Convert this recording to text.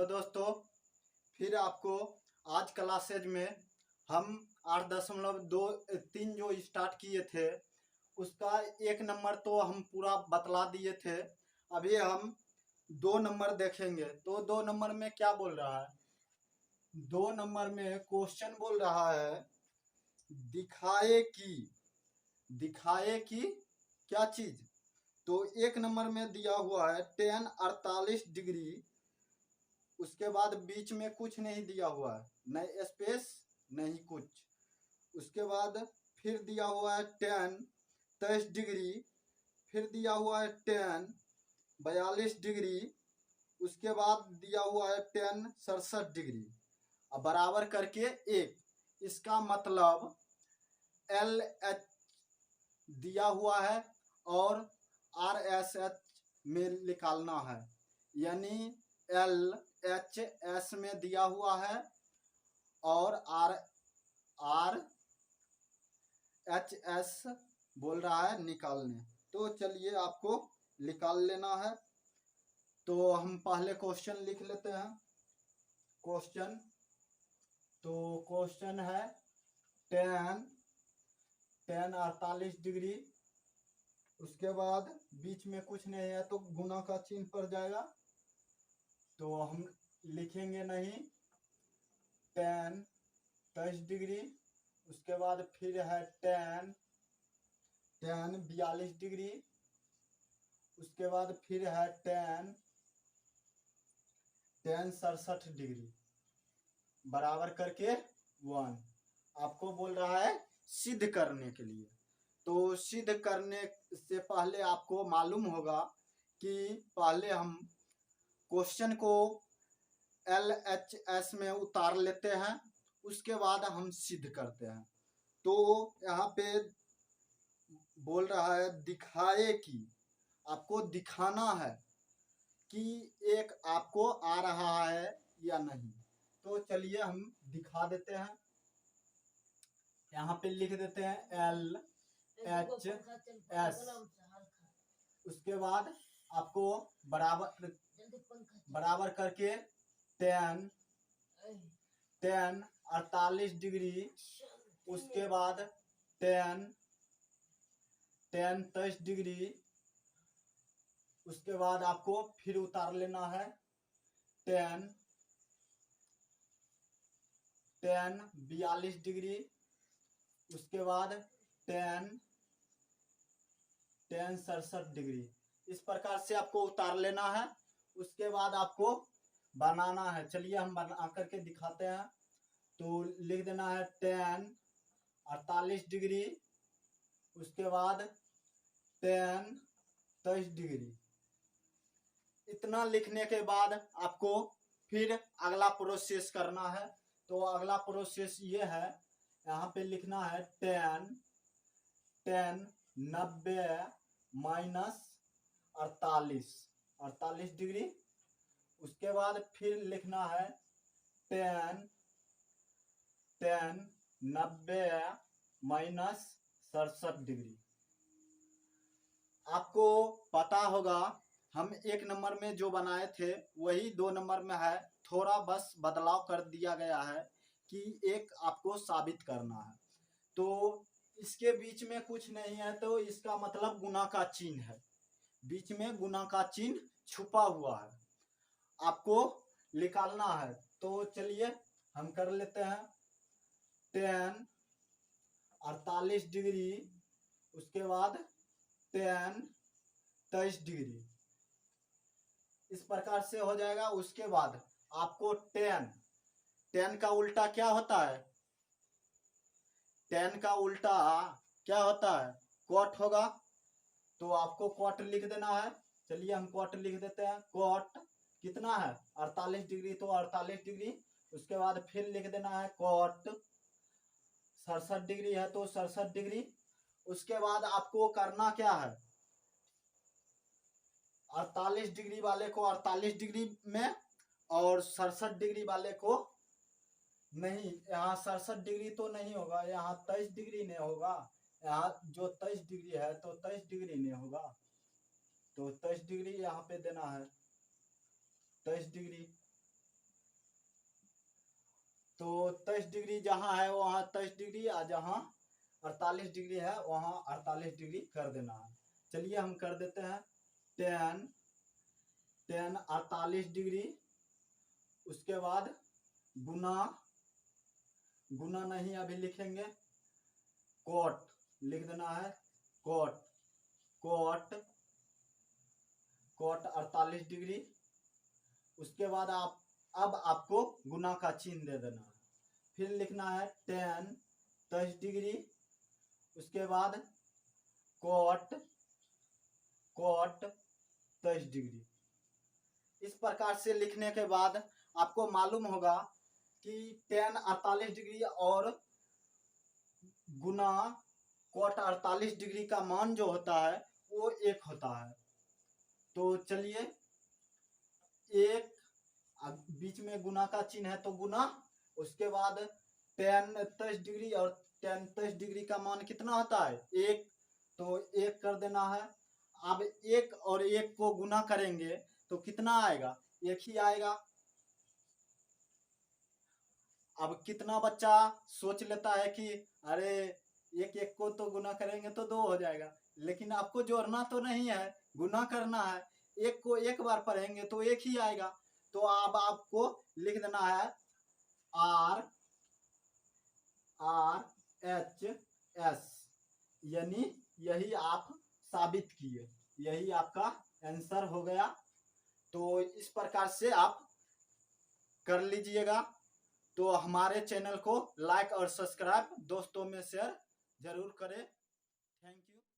दोस्तों, फिर आपको आज क्लासेज में हम 8.23 जो स्टार्ट किए थे उसका 1 नंबर तो हम पूरा बतला दिए थे। अभी हम 2 नंबर देखेंगे। तो 2 नंबर में क्या बोल रहा है? 2 नंबर में क्वेश्चन बोल रहा है दिखाए कि क्या चीज। तो 1 नंबर में दिया हुआ है tan 48 डिग्री, उसके बाद बीच में कुछ नहीं दिया हुआ है, नहीं स्पेस नहीं कुछ। उसके बाद फिर दिया हुआ है tan 23 डिग्री, फिर दिया हुआ है tan 42 डिग्री, उसके बाद दिया हुआ है tan 67 डिग्री। अब बराबर करके 1, इसका मतलब LH दिया हुआ है और RSH में निकालना है, यानी LHS में दिया हुआ है और RHS बोल रहा है निकालने। तो चलिए आपको निकाल लेना है। तो हम पहले क्वेश्चन लिख लेते हैं। क्वेश्चन है tan 48 डिग्री, उसके बाद बीच में कुछ नहीं है तो गुना का चिन्ह पड़ जाएगा, तो हम लिखेंगे नहीं tan 23 डिग्री। उसके बाद फिर है tan 42 डिग्री, उसके बाद फिर है tan 67 डिग्री बराबर करके 1। आपको बोल रहा है सिद्ध करने के लिए। तो सिद्ध करने से पहले आपको मालूम होगा कि पहले हम क्वेश्चन को LHS में उतार लेते हैं, उसके बाद हम सिद्ध करते हैं। तो यहाँ पे बोल रहा है दिखाए कि, आपको दिखाना है कि एक आपको आ रहा है या नहीं। तो चलिए हम दिखा देते हैं। यहाँ पे लिख देते हैं LHS, उसके बाद आपको बराबर करके tan 48 डिग्री, उसके बाद tan 23 डिग्री, उसके बाद आपको फिर उतार लेना है tan 42 डिग्री, उसके बाद tan 67 डिग्री। इस प्रकार से आपको उतार लेना है। उसके बाद आपको बनाना है। चलिए हम बना करके दिखाते हैं। तो लिख देना है tan 48 डिग्री, उसके बाद tan 23 डिग्री। इतना लिखने के बाद आपको फिर अगला प्रोसेस करना है। तो अगला प्रोसेस ये है, यहाँ पे लिखना है tan 90 माइनस 48 डिग्री। उसके बाद फिर लिखना है tan 90 माइनस 67 डिग्री। आपको पता होगा हम 1 नंबर में जो बनाए थे वही 2 नंबर में है, थोड़ा बस बदलाव कर दिया गया है कि एक आपको साबित करना है। तो इसके बीच में कुछ नहीं है, तो इसका मतलब गुना का चिन्ह है, बीच में गुना का चिन्ह छुपा हुआ है, आपको निकालना है। तो चलिए हम कर लेते हैं tan 48 डिग्री, उसके बाद tan 23 डिग्री। इस प्रकार से हो जाएगा। उसके बाद आपको tan का उल्टा क्या होता है? tan का उल्टा क्या होता है? cot होगा। तो आपको cot लिख देना है। चलिए हम cot लिख देते हैं। cot कितना है? 48 डिग्री, तो 48 डिग्री। उसके बाद फिर लिख देना है cot 67 डिग्री है तो 67 डिग्री। उसके बाद आपको करना क्या है? 48 डिग्री वाले को 48 डिग्री में और 67 डिग्री वाले को नहीं, यहाँ 67 डिग्री तो नहीं होगा, यहाँ 23 डिग्री नहीं होगा। यहाँ जो 23 डिग्री है तो 23 डिग्री नहीं होगा, तो 23 डिग्री यहाँ पे देना है, 23 डिग्री। 23 डिग्री जहाँ है वहाँ 23 डिग्री, और जहाँ 48 डिग्री है वहाँ 48 डिग्री कर देना है। चलिए हम कर देते हैं। टेन 48 डिग्री, उसके बाद गुना, गुना नहीं अभी लिखेंगे, कोट लिख देना है। कोट कोट कोट 48 डिग्री, उसके बाद अब आपको गुना का चिन्ह दे देना है। फिर लिखना है टेन 23 डिग्री, उसके बाद कोट 23 डिग्री। इस प्रकार से लिखने के बाद आपको मालूम होगा कि टेन 48 डिग्री और गुना कोट 48 डिग्री का मान जो होता है वो 1 होता है। तो चलिए, एक बीच में गुना का चिन्ह है तो गुना, उसके बाद टेन 23 डिग्री और टेन 23 डिग्री का मान कितना होता है 1, तो 1 कर देना है। अब 1 और 1 को गुना करेंगे तो कितना आएगा, 1 ही आएगा। अब कितना बच्चा सोच लेता है कि अरे 1 को तो गुना करेंगे तो 2 हो जाएगा, लेकिन आपको जोड़ना तो नहीं है, गुना करना है। 1 को 1 बार पढ़ेंगे तो 1 ही आएगा। तो अब आपको लिख देना है RHS, यानी यही आप साबित किए, यही आपका आंसर हो गया। तो इस प्रकार से आप कर लीजिएगा। तो हमारे चैनल को लाइक और सब्सक्राइब दोस्तों में शेयर जरूर करें।